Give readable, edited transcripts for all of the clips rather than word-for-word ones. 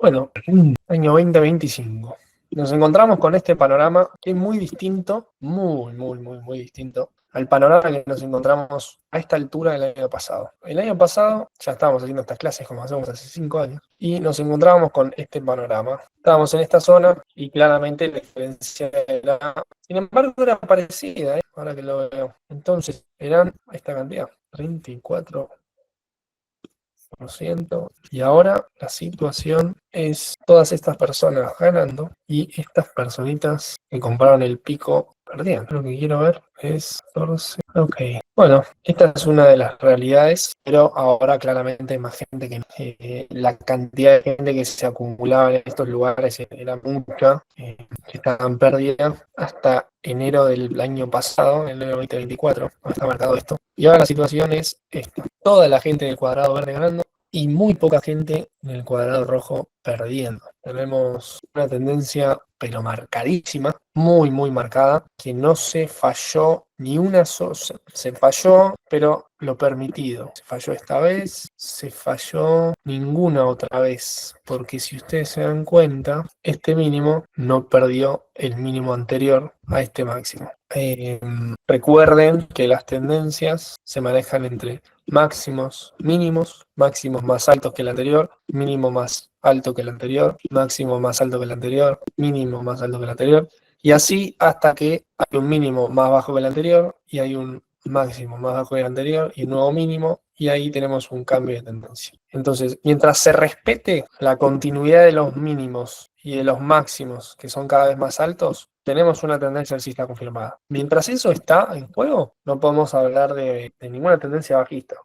Bueno, año 2025. Nos encontramos con este panorama que es muy distinto, muy distinto al panorama que nos encontramos a esta altura del año pasado. El año pasado ya estábamos haciendo estas clases como hacemos hace 5 años y nos encontrábamos con este panorama. Estábamos en esta zona y claramente la diferencia era, sin embargo, era parecida, ahora que lo veo. Entonces, eran esta cantidad, 34%. Y ahora la situación es todas estas personas ganando y estas personitas que compraron el pico perdiendo. Lo que quiero ver es 14. Ok. Bueno, esta es una de las realidades, pero ahora claramente hay más gente que la cantidad de gente que se acumulaba en estos lugares era mucha, que estaban perdidas hasta enero del año pasado, en el 2024, no está marcado esto. Y ahora la situación es esta. Toda la gente del cuadrado verde ganando y muy poca gente en el cuadrado rojo perdiendo. Tenemos una tendencia, pero marcadísima, muy marcada, que no se falló ni una sola. Se falló, pero lo permitido. Se falló esta vez, se falló ninguna otra vez, porque si ustedes se dan cuenta, este mínimo no perdió el mínimo anterior a este máximo. Recuerden que las tendencias se manejan entre máximos, mínimos, máximos más altos que el anterior, mínimo más alto que el anterior, máximo más alto que el anterior, mínimo más alto que el anterior, y así hasta que hay un mínimo más bajo que el anterior, y hay un máximo más bajo que el anterior, y un nuevo mínimo, y ahí tenemos un cambio de tendencia. Entonces, mientras se respete la continuidad de los mínimos y de los máximos, que son cada vez más altos, tenemos una tendencia alcista confirmada. Mientras eso está en juego, no podemos hablar de ninguna tendencia bajista.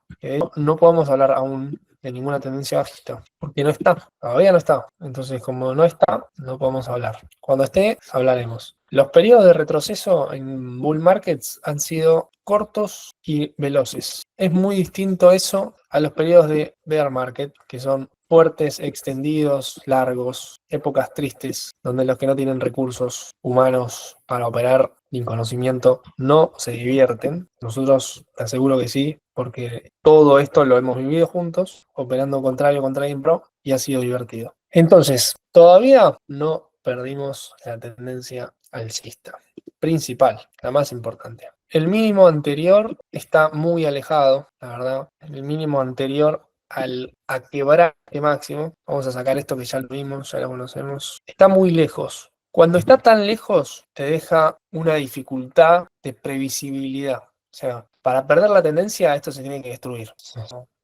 No podemos hablar aún de ninguna tendencia bajista, porque no está, todavía no está. Entonces, como no está, no podemos hablar. Cuando esté, hablaremos. Los periodos de retroceso en bull markets han sido cortos y veloces. Es muy distinto eso a los periodos de bear market, que son fuertes, extendidos, largos, épocas tristes, donde los que no tienen recursos humanos para operar ni conocimiento no se divierten. Nosotros te aseguro que sí, porque todo esto lo hemos vivido juntos, operando contrario con Trading Pro, y ha sido divertido. Entonces, todavía no perdimos la tendencia alcista principal, la más importante. El mínimo anterior está muy alejado, la verdad. El mínimo anterior a quebrar este máximo, vamos a sacar esto que ya lo vimos, ya lo conocemos, está muy lejos. Cuando está tan lejos, te deja una dificultad de previsibilidad. O sea, para perder la tendencia, esto se tiene que destruir.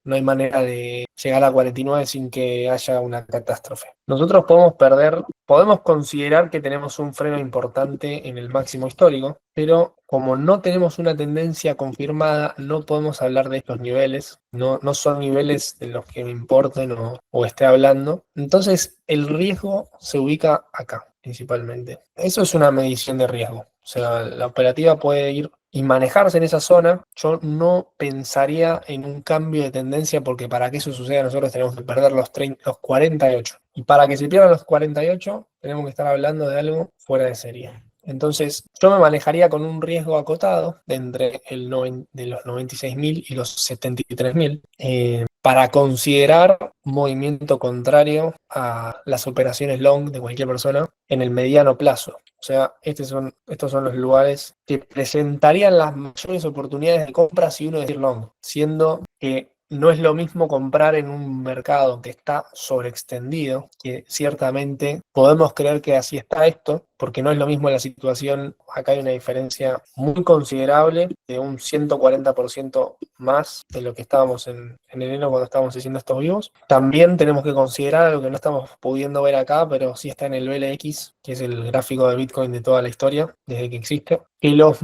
No hay manera de llegar a 49 sin que haya una catástrofe. Nosotros podemos considerar que tenemos un freno importante en el máximo histórico, pero como no tenemos una tendencia confirmada, no podemos hablar de estos niveles. No son niveles de los que me importen o esté hablando. Entonces, el riesgo se ubica acá, principalmente. Eso es una medición de riesgo. O sea, la operativa puede ir y manejarse en esa zona. Yo no pensaría en un cambio de tendencia, porque para que eso suceda nosotros tenemos que perder los 48. Y para que se pierdan los 48 tenemos que estar hablando de algo fuera de serie. Entonces yo me manejaría con un riesgo acotado de entre de los 96.000 y los 73.000, para considerar un movimiento contrario a las operaciones long de cualquier persona en el mediano plazo. O sea, estos son los lugares que presentarían las mayores oportunidades de compra si uno decide long, siendo que no es lo mismo comprar en un mercado que está sobreextendido, que ciertamente podemos creer que así está esto, porque no es lo mismo la situación. Acá hay una diferencia muy considerable de un 140% más de lo que estábamos en enero cuando estábamos haciendo estos vivos. También tenemos que considerar algo que no estamos pudiendo ver acá, pero sí está en el BLX, que es el gráfico de Bitcoin de toda la historia, desde que existe, que los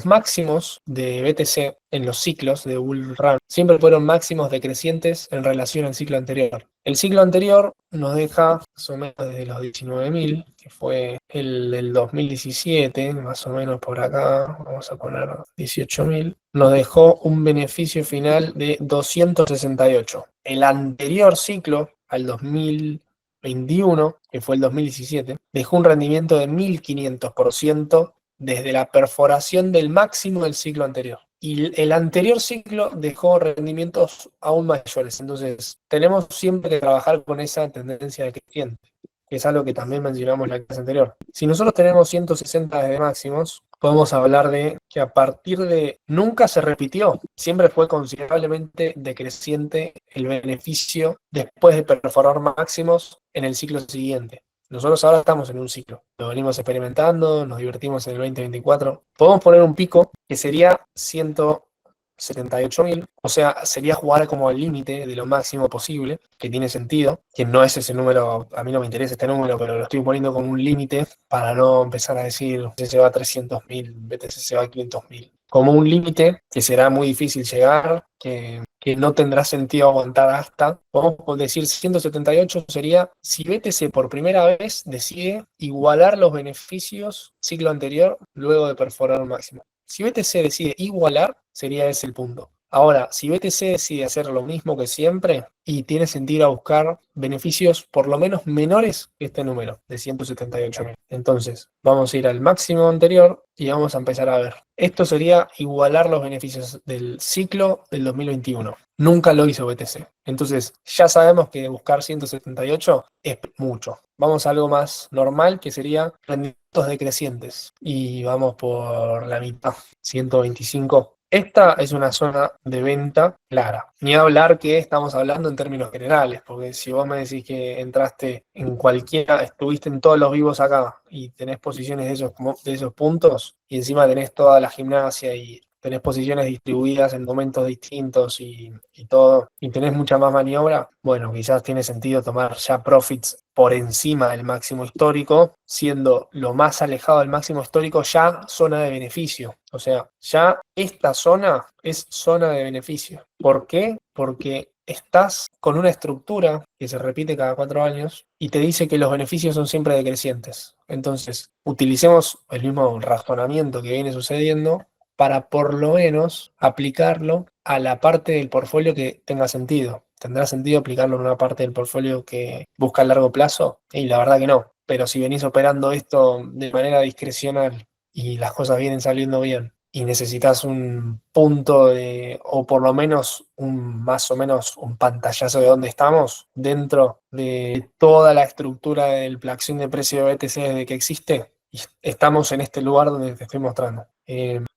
máximos de BTC en los ciclos de Bull Run siempre fueron máximos decrecientes en relación al ciclo anterior. El ciclo anterior nos deja más o menos desde los 19.000, que fue el del 2017, más o menos por acá, vamos a poner 18.000, nos dejó un beneficio final de 268. El anterior ciclo, al 2021, que fue el 2017, dejó un rendimiento de 1.500% desde la perforación del máximo del ciclo anterior. y el anterior ciclo dejó rendimientos aún mayores. Entonces, tenemos siempre que trabajar con esa tendencia decreciente, que es algo que también mencionamos en la clase anterior. Si nosotros tenemos 160 de máximos, podemos hablar de que a partir de nunca se repitió, siempre fue considerablemente decreciente el beneficio después de perforar máximos en el ciclo siguiente. Nosotros ahora estamos en un ciclo, lo venimos experimentando, nos divertimos en el 2024. Podemos poner un pico que sería 178.000, o sea, sería jugar como al límite de lo máximo posible, que tiene sentido, que no es ese número, a mí no me interesa este número, pero lo estoy poniendo como un límite para no empezar a decir, BTC se va a 300.000, BTC se va a 500.000. Como un límite que será muy difícil llegar, que no tendrá sentido aguantar hasta, podemos decir 178 sería si BTC por primera vez decide igualar los beneficios ciclo anterior luego de perforar un máximo. Si BTC decide igualar, sería ese el punto. Ahora, si BTC decide hacer lo mismo que siempre y tiene sentido a buscar beneficios por lo menos menores que este número de 178.000. Entonces, vamos a ir al máximo anterior y vamos a empezar a ver. Esto sería igualar los beneficios del ciclo del 2021. Nunca lo hizo BTC. Entonces, ya sabemos que buscar 178 es mucho. Vamos a algo más normal, que sería rendimientos decrecientes. Y vamos por la mitad, 125. Esta es una zona de venta clara. Ni hablar que estamos hablando en términos generales, porque si vos me decís que entraste en cualquiera, estuviste en todos los vivos acá y tenés posiciones de esos puntos, y encima tenés toda la gimnasia y tenés posiciones distribuidas en momentos distintos y todo, y tenés mucha más maniobra, bueno, quizás tiene sentido tomar ya profits por encima del máximo histórico, siendo lo más alejado del máximo histórico ya zona de beneficio. O sea, ya esta zona es zona de beneficio. ¿Por qué? Porque estás con una estructura que se repite cada 4 años y te dice que los beneficios son siempre decrecientes. Entonces, utilicemos el mismo razonamiento que viene sucediendo para por lo menos aplicarlo a la parte del portfolio que tenga sentido. ¿Tendrá sentido aplicarlo en una parte del portfolio que busca a largo plazo? Y la verdad que no. Pero si venís operando esto de manera discrecional y las cosas vienen saliendo bien y necesitas un punto de, o por lo menos más o menos un pantallazo de dónde estamos dentro de toda la estructura del la acción de precio de BTC desde que existe, y estamos en este lugar donde te estoy mostrando.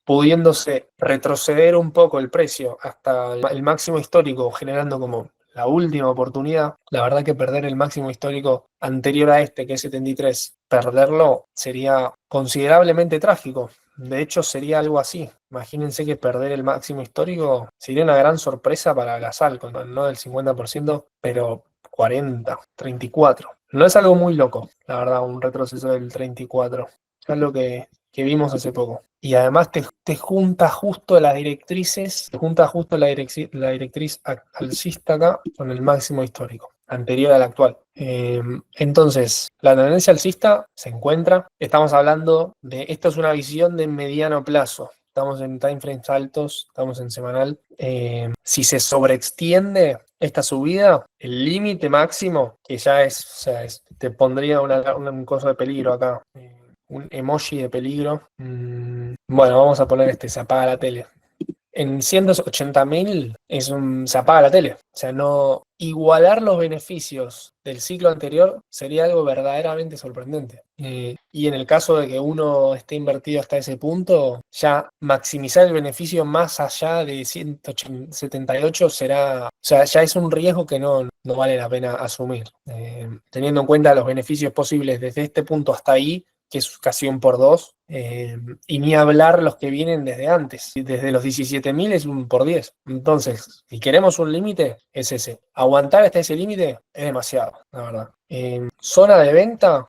Pudiéndose retroceder un poco el precio hasta el máximo histórico, generando como la última oportunidad. La verdad que perder el máximo histórico anterior a este, que es 73, perderlo sería considerablemente trágico. De hecho, sería algo así. Imagínense que perder el máximo histórico sería una gran sorpresa para las altcoins, no del 50%, pero 40, 34. No es algo muy loco, la verdad, un retroceso del 34. Es algo que vimos hace poco. Y además te junta justo las directrices, te junta justo la directriz alcista acá con el máximo histórico, anterior al actual. Entonces, la tendencia alcista se encuentra, estamos hablando de, esto es una visión de mediano plazo. Estamos en timeframes altos, estamos en semanal. Si se sobreextiende esta subida, el límite máximo, que ya es, o sea, te pondría un coso de peligro acá, un emoji de peligro. Bueno, vamos a poner se apaga la tele. En 180.000 se apaga la tele. O sea, no igualar los beneficios del ciclo anterior sería algo verdaderamente sorprendente. Y en el caso de que uno esté invertido hasta ese punto, ya maximizar el beneficio más allá de 178 será, o sea, ya es un riesgo que no vale la pena asumir. Teniendo en cuenta los beneficios posibles desde este punto hasta ahí, que es casi un por dos, y ni hablar los que vienen desde antes. Desde los 17.000 es un por 10. Entonces, si queremos un límite, es ese. Aguantar hasta ese límite es demasiado, la verdad. Zona de venta,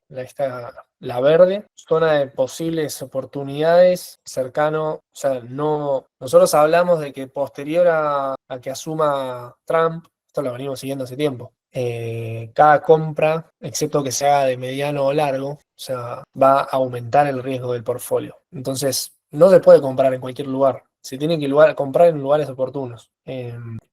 la verde, zona de posibles oportunidades, cercano, o sea, no. Nosotros hablamos de que posterior a que asuma Trump, esto lo venimos siguiendo hace tiempo. Cada compra, excepto que sea de mediano o largo, o sea, va a aumentar el riesgo del portfolio. Entonces, no se puede comprar en cualquier lugar. Se tiene que comprar en lugares oportunos.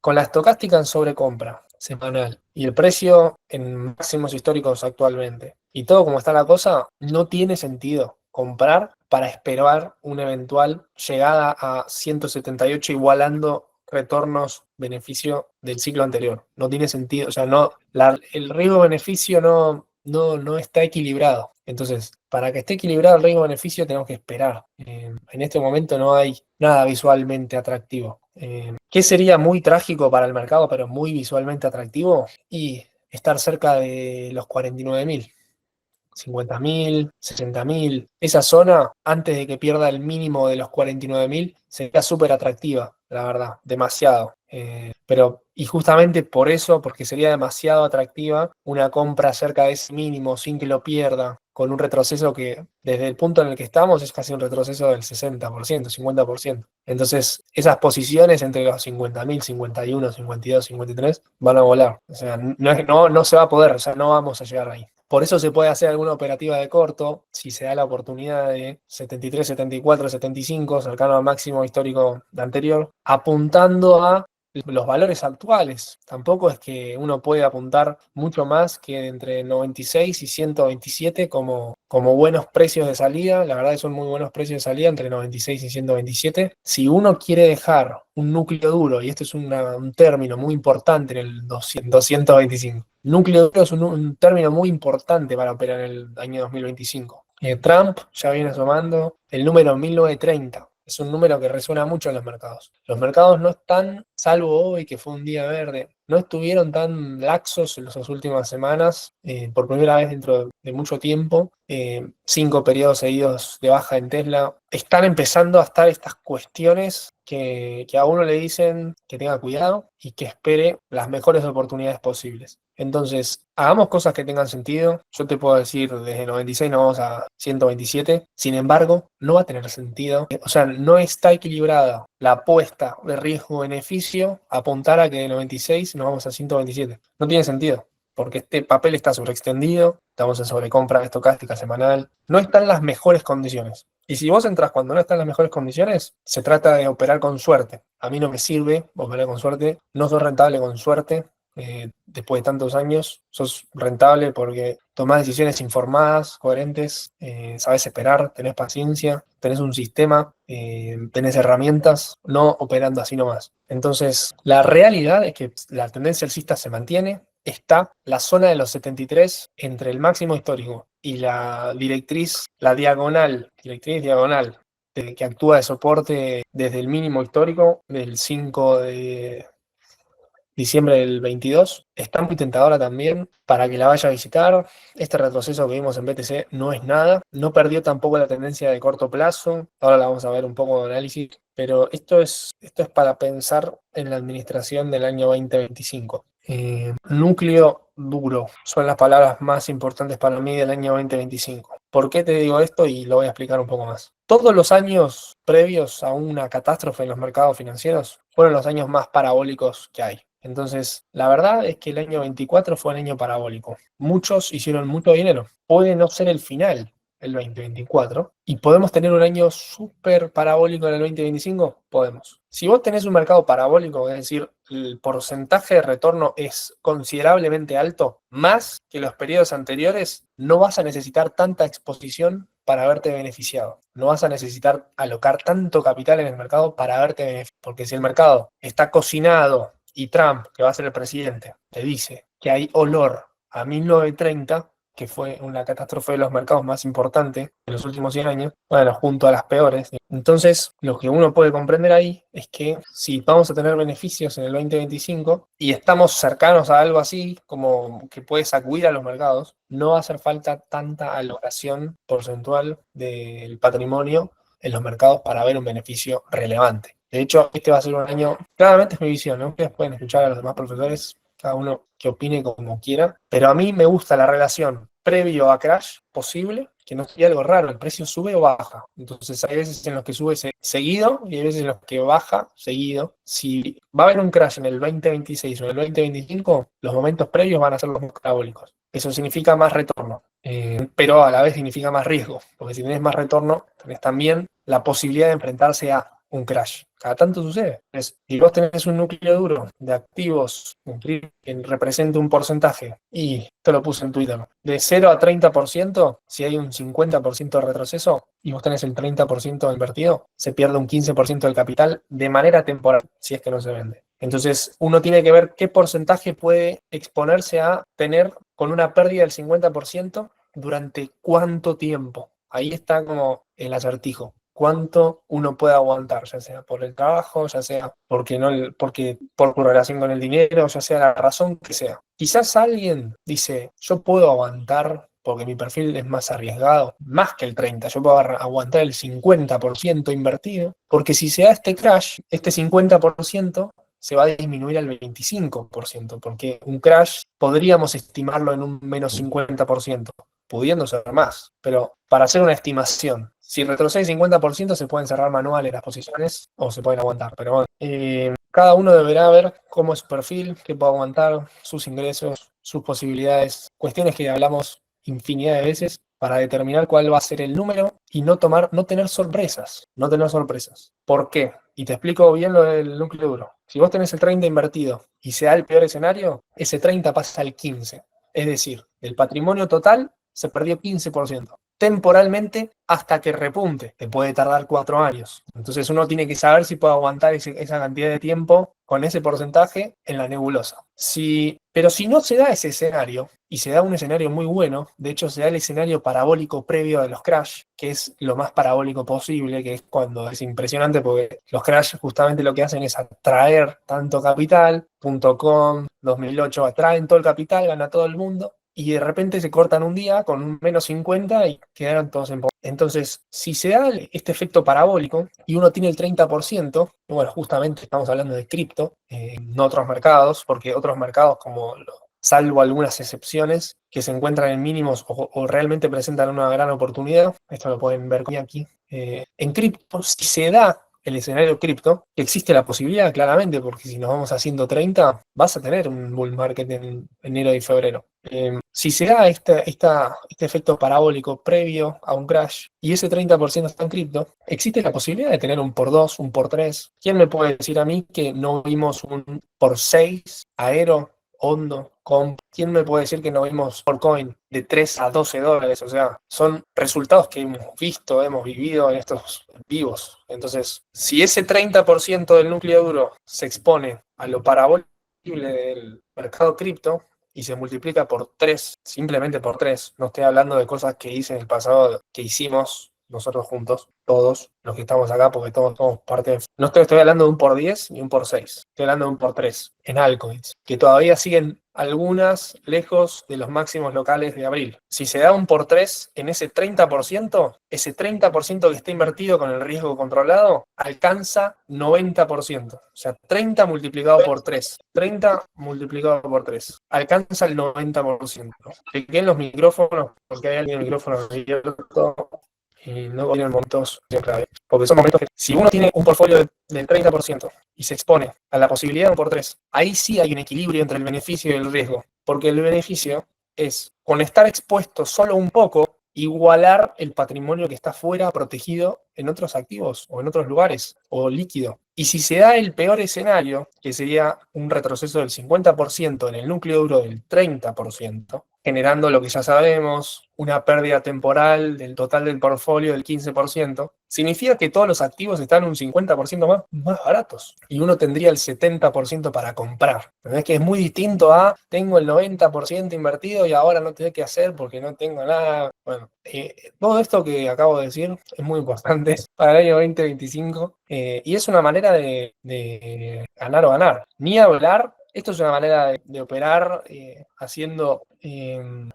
Con la estocástica en sobrecompra semanal y el precio en máximos históricos actualmente, y todo como está la cosa, no tiene sentido comprar para esperar una eventual llegada a 178 igualando retornos beneficio del ciclo anterior. No tiene sentido, o sea, el riesgo-beneficio no está equilibrado. Entonces, para que esté equilibrado el riesgo-beneficio tenemos que esperar. En este momento no hay nada visualmente atractivo. ¿Qué sería muy trágico para el mercado, pero muy visualmente atractivo? Y estar cerca de los 49.000. 50.000, 60.000. Esa zona, antes de que pierda el mínimo de los 49.000, sería súper atractiva, la verdad, demasiado. Y justamente por eso, porque sería demasiado atractiva, una compra cerca de ese mínimo sin que lo pierda, con un retroceso que desde el punto en el que estamos es casi un retroceso del 60%, 50%. Entonces, esas posiciones entre los 50.000, 51, 52, 53 van a volar. O sea, no se va a poder, o sea, no vamos a llegar ahí. Por eso se puede hacer alguna operativa de corto, si se da la oportunidad de 73, 74, 75, cercano al máximo histórico anterior, apuntando a los valores actuales. Tampoco es que uno puede apuntar mucho más que entre 96 y 127 como buenos precios de salida. La verdad que son muy buenos precios de salida entre 96 y 127. Si uno quiere dejar un núcleo duro, y esto es un término muy importante en el 225, núcleo duro es un término muy importante para operar en el año 2025. Trump ya viene asomando el número 1930. Es un número que resuena mucho en los mercados. Los mercados no están, salvo hoy que fue un día verde, no estuvieron tan laxos en las últimas semanas, por primera vez dentro de mucho tiempo. 5 periodos seguidos de baja en Tesla. Están empezando a estar estas cuestiones que a uno le dicen que tenga cuidado y que espere las mejores oportunidades posibles. Entonces, hagamos cosas que tengan sentido. Yo te puedo decir, desde 96 nos vamos a 127. Sin embargo, no va a tener sentido. O sea, no está equilibrada la apuesta de riesgo-beneficio apuntar a que de 96 nos vamos a 127. No tiene sentido, porque este papel está sobreextendido, estamos en sobrecompra estocástica semanal, no están en las mejores condiciones. Y si vos entras cuando no están en las mejores condiciones, se trata de operar con suerte. A mí no me sirve operar con suerte, no soy rentable con suerte. Después de tantos años, sos rentable porque tomás decisiones informadas, coherentes, sabes esperar, tenés paciencia, tenés un sistema, tenés herramientas, no operando así nomás. Entonces, la realidad es que la tendencia alcista se mantiene, está la zona de los 73 entre el máximo histórico y la directriz diagonal, que actúa de soporte desde el mínimo histórico del 5 de diciembre del 22. Está muy tentadora también para que la vaya a visitar. Este retroceso que vimos en BTC no es nada. No perdió tampoco la tendencia de corto plazo. Ahora la vamos a ver un poco de análisis. Pero esto es para pensar en la administración del año 2025. Núcleo duro son las palabras más importantes para mí del año 2025. ¿Por qué te digo esto? Y lo voy a explicar un poco más. Todos los años previos a una catástrofe en los mercados financieros fueron los años más parabólicos que hay. Entonces, la verdad es que el año 24 fue un año parabólico. Muchos hicieron mucho dinero. Puede no ser el final, el 2024, y podemos tener un año súper parabólico en el 2025, podemos. Si vos tenés un mercado parabólico, es decir, el porcentaje de retorno es considerablemente alto, más que los periodos anteriores, no vas a necesitar tanta exposición para verte beneficiado. No vas a necesitar alocar tanto capital en el mercado para verte beneficiado. Porque si el mercado está cocinado y Trump, que va a ser el presidente, te dice que hay olor a 1930, que fue una catástrofe de los mercados más importante de los últimos 100 años, bueno, junto a las peores. Entonces, lo que uno puede comprender ahí es que si vamos a tener beneficios en el 2025 y estamos cercanos a algo así, como que puede sacudir a los mercados, no va a hacer falta tanta alocación porcentual del patrimonio en los mercados para ver un beneficio relevante. De hecho, este va a ser un año, claramente es mi visión, ¿no? Ustedes pueden escuchar a los demás profesores, cada uno que opine como quiera, pero a mí me gusta la relación previo a crash posible, que no sea algo raro, el precio sube o baja. Entonces hay veces en los que sube seguido y hay veces en los que baja seguido. Si va a haber un crash en el 2026 o en el 2025, los momentos previos van a ser los más parabólicos. Eso significa más retorno, pero a la vez significa más riesgo, porque si tenés más retorno, tenés también la posibilidad de enfrentarse a un crash. Cada tanto sucede. Si vos tenés un núcleo duro de activos que represente un porcentaje, y te lo puse en Twitter, de 0 a 30%, si hay un 50% de retroceso y vos tenés el 30% invertido, se pierde un 15% del capital de manera temporal, si es que no se vende. Entonces, uno tiene que ver qué porcentaje puede exponerse a tener con una pérdida del 50% durante cuánto tiempo. Ahí está como el acertijo. Cuánto uno puede aguantar, ya sea por el trabajo, ya sea porque por tu relación con el dinero, ya sea la razón que sea. Quizás alguien dice, yo puedo aguantar porque mi perfil es más arriesgado, más que el 30%, yo puedo aguantar el 50% invertido, porque si se da este crash, este 50% se va a disminuir al 25%, porque un crash podríamos estimarlo en un menos 50%, pudiendo ser más, pero para hacer una estimación, si retrocede el 50% se pueden cerrar manuales las posiciones o se pueden aguantar, pero bueno, cada uno deberá ver cómo es su perfil, qué puede aguantar, sus ingresos, sus posibilidades, cuestiones que hablamos infinidad de veces para determinar cuál va a ser el número y no tener sorpresas, no tener sorpresas. ¿Por qué? Y te explico bien lo del núcleo duro. Si vos tenés el 30 invertido y se da el peor escenario, ese 30 pasa al 15. Es decir, del patrimonio total se perdió 15%. Temporalmente hasta que repunte, que puede tardar 4 años. Entonces uno tiene que saber si puede aguantar esa cantidad de tiempo con ese porcentaje en la nebulosa. Pero si no se da ese escenario, y se da un escenario muy bueno, de hecho se da el escenario parabólico previo a los crash, que es lo más parabólico posible, que es cuando es impresionante porque los crash justamente lo que hacen es atraer tanto capital, .com, 2008, atraen todo el capital, gana todo el mundo, y de repente se cortan un día con un menos 50 y quedaron todos en... Entonces, si se da efecto parabólico y uno tiene el 30%, bueno, justamente estamos hablando de cripto, no otros mercados, porque otros mercados salvo algunas excepciones que se encuentran en mínimos o realmente presentan una gran oportunidad, esto lo pueden ver aquí, en cripto, si se da el escenario cripto, existe la posibilidad claramente, porque si nos vamos a 130, vas a tener un bull market en enero y febrero. Si se da este efecto parabólico previo a un crash y ese 30% está en cripto, existe la posibilidad de tener un por 2, un por 3. ¿Quién me puede decir a mí que no vimos un por 6 aero, hondo, comp? ¿Quién me puede decir que no vimos por coin de 3 a 12 dólares? O sea, son resultados que hemos visto, hemos vivido en estos vivos. Entonces, si ese 30% del núcleo duro se expone a lo parabólico del mercado cripto, y se multiplica por 3, simplemente por 3. No estoy hablando de cosas que hice en el pasado, que hicimos nosotros juntos, todos los que estamos acá, porque todos somos parte de... No estoy hablando de un por 10 ni un por 6, estoy hablando de un por 3 en altcoins, que todavía siguen algunas lejos de los máximos locales de abril. Si se da un por 3 en ese 30%, ese 30% que está invertido con el riesgo controlado alcanza 90%. O sea, 30 multiplicado por 3. 30 multiplicado por 3. Alcanza el 90%. Chequen los micrófonos, porque hay alguien el micrófono abierto y no tienen momentos de clave. Porque son momentos que, si uno tiene un portfolio del 30% y se expone a la posibilidad de un por 3, ahí sí hay un equilibrio entre el beneficio y el riesgo. Porque el beneficio es, con estar expuesto solo un poco, igualar el patrimonio que está fuera protegido en otros activos o en otros lugares o líquido. Y si se da el peor escenario, que sería un retroceso del 50% en el núcleo duro del 30%, generando lo que ya sabemos, una pérdida temporal del total del portfolio del 15%, significa que todos los activos están un 50% más baratos y uno tendría el 70% para comprar. ¿Entendés? Que es muy distinto a tengo el 90% invertido y ahora no tengo que hacer porque no tengo nada. Bueno, todo esto que acabo de decir es muy importante para el año 2025 y es una manera de ganar o ganar. Ni hablar. Esto es una manera de operar haciendo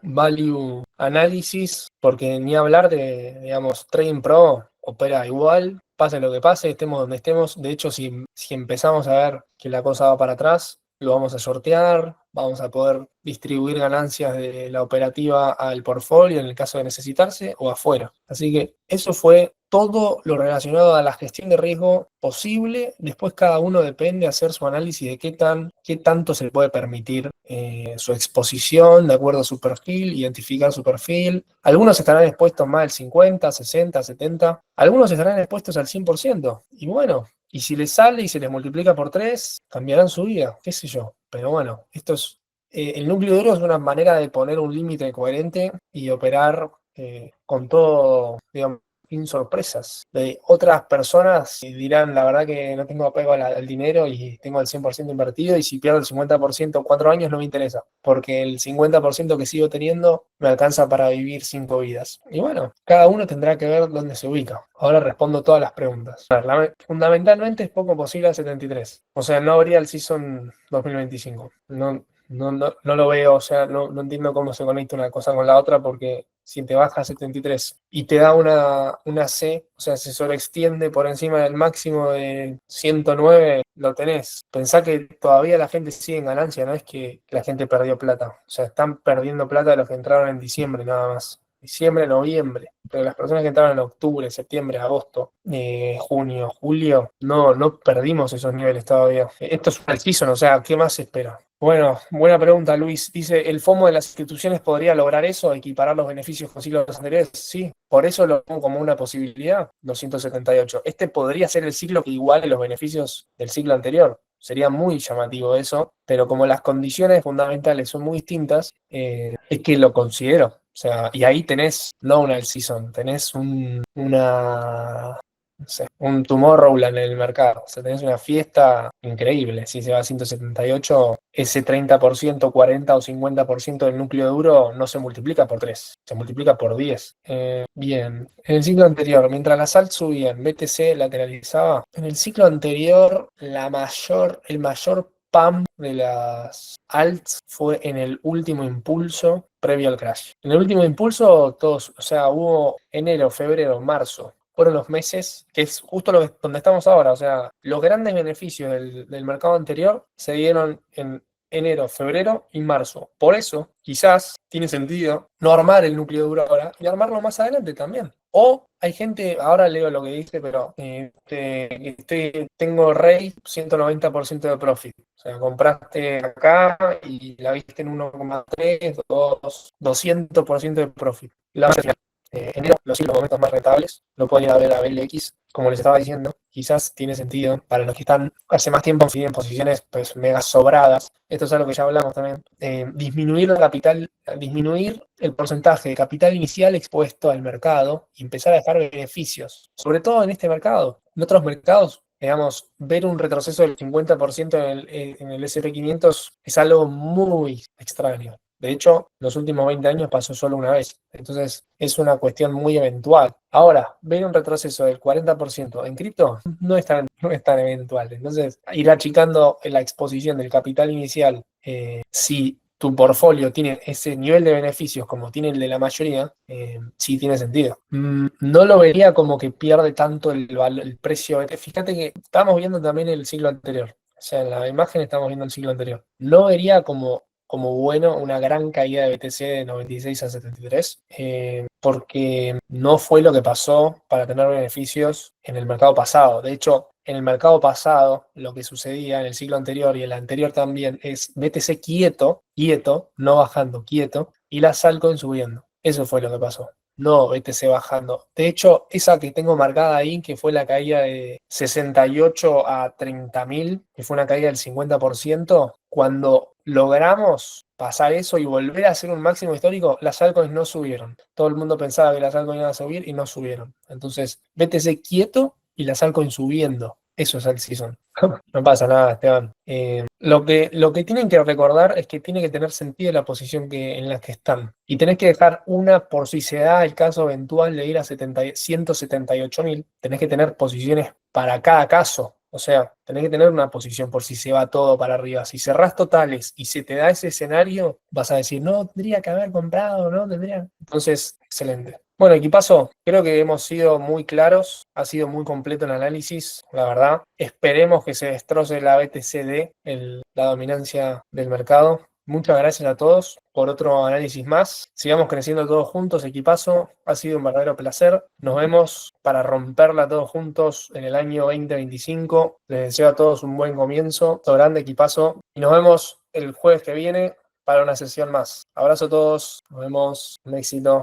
value analysis, porque ni hablar de, digamos, Trading Pro opera igual, pase lo que pase, estemos donde estemos. De hecho, si empezamos a ver que la cosa va para atrás, lo vamos a sortear, vamos a poder distribuir ganancias de la operativa al portfolio en el caso de necesitarse o afuera. Así que eso fue todo lo relacionado a la gestión de riesgo posible. Después cada uno depende de hacer su análisis de qué tanto se le puede permitir su exposición de acuerdo a su perfil, identificar su perfil. Algunos estarán expuestos más al 50, 60, 70. Algunos estarán expuestos al 100%. Y bueno, y si les sale y se les multiplica por 3, cambiarán su vida, qué sé yo. Pero bueno, esto es. El núcleo duro es una manera de poner un límite coherente y operar con todo, digamos, sin sorpresas. De otras personas dirán, la verdad que no tengo apego al dinero y tengo el 100% invertido y si pierdo el 50% en 4 años no me interesa, porque el 50% que sigo teniendo me alcanza para vivir 5 vidas. Y bueno, cada uno tendrá que ver dónde se ubica. Ahora respondo todas las preguntas. A ver, fundamentalmente es poco posible al 73. O sea, no habría el Season 2025. No lo veo, o sea, no entiendo cómo se conecta una cosa con la otra porque si te baja a 73 y te da una C, o sea, se sobreextiende por encima del máximo de 109, lo tenés. Pensá que todavía la gente sigue en ganancia, no es que la gente perdió plata. O sea, están perdiendo plata los que entraron en diciembre nada más. Diciembre, noviembre. Pero las personas que entraron en octubre, septiembre, agosto, junio, julio, no perdimos esos niveles todavía. Esto es un season, o sea, ¿qué más se espera? Bueno, buena pregunta, Luis. Dice, ¿el FOMO de las instituciones podría lograr eso, equiparar los beneficios con ciclos anteriores? Sí, por eso lo pongo como una posibilidad, 278. Este podría ser el ciclo que iguale los beneficios del ciclo anterior. Sería muy llamativo eso, pero como las condiciones fundamentales son muy distintas, es que lo considero. O sea, y ahí tenés, no una all season, tenés no sé, un Tomorrowland en el mercado. O sea, tenés una fiesta increíble. Si se va a 178, ese 30%, 40 o 50% del núcleo duro no se multiplica por 3, se multiplica por 10. Bien, en el ciclo anterior, mientras las alt subían, BTC lateralizaba. En el ciclo anterior, el mayor pump de las alts fue en el último impulso previo al crash. En el último impulso, todos, o sea, hubo enero, febrero, marzo, fueron los meses, que es justo donde estamos ahora. O sea, los grandes beneficios del mercado anterior se dieron en enero, febrero y marzo. Por eso, quizás tiene sentido no armar el núcleo duro ahora y armarlo más adelante también. O hay gente, ahora leo lo que dice, pero tengo Rey 190% de profit. O sea, compraste acá y la viste en 1,3, 200% de profit. La vas a enero, los momentos más rentables, lo pueden ir a ver a BLX, como les estaba diciendo, quizás tiene sentido para los que están hace más tiempo en posiciones pues mega sobradas. Esto es algo que ya hablamos también. Disminuir el capital, disminuir el porcentaje de capital inicial expuesto al mercado y empezar a dejar beneficios, sobre todo en este mercado. En otros mercados, digamos, ver un retroceso del 50% en el SP500 es algo muy extraño. De hecho, los últimos 20 años pasó solo una vez. Entonces, es una cuestión muy eventual. Ahora, ver un retroceso del 40% en cripto no es tan eventual. Entonces, ir achicando la exposición del capital inicial, si tu portfolio tiene ese nivel de beneficios como tiene el de la mayoría, sí tiene sentido. No lo vería como que pierde tanto el precio. Fíjate que estamos viendo también el ciclo anterior. O sea, en la imagen estamos viendo el ciclo anterior. No vería como bueno una gran caída de BTC de 96 a 73, porque no fue lo que pasó para tener beneficios en el mercado pasado. De hecho, en el mercado pasado, lo que sucedía en el ciclo anterior y el anterior también es BTC quieto, no bajando, quieto, y las altcoins subiendo. Eso fue lo que pasó. No BTC bajando. De hecho, esa que tengo marcada ahí, que fue la caída de 68 a 30.000, que fue una caída del 50%, cuando logramos pasar eso y volver a hacer un máximo histórico, las altcoins no subieron. Todo el mundo pensaba que las altcoins iban a subir y no subieron. Entonces, BTC quieto y las altcoins subiendo. Eso es el season. No pasa nada, Esteban. Lo que tienen que recordar es que tiene que tener sentido la posición en la que están. Y tenés que dejar una por si se da el caso eventual de ir a 178.000. Tenés que tener posiciones para cada caso. O sea, tenés que tener una posición por si se va todo para arriba. Si cerrás totales y se te da ese escenario, vas a decir, no, tendría que haber comprado, no, tendría. Entonces, excelente. Bueno, equipazo, creo que hemos sido muy claros, ha sido muy completo el análisis, la verdad. Esperemos que se destroce la BTCD, la dominancia del mercado. Muchas gracias a todos por otro análisis más. Sigamos creciendo todos juntos, equipazo. Ha sido un verdadero placer. Nos vemos para romperla todos juntos en el año 2025. Les deseo a todos un buen comienzo. Un grande equipazo. Y nos vemos el jueves que viene para una sesión más. Abrazo a todos. Nos vemos. Un éxito.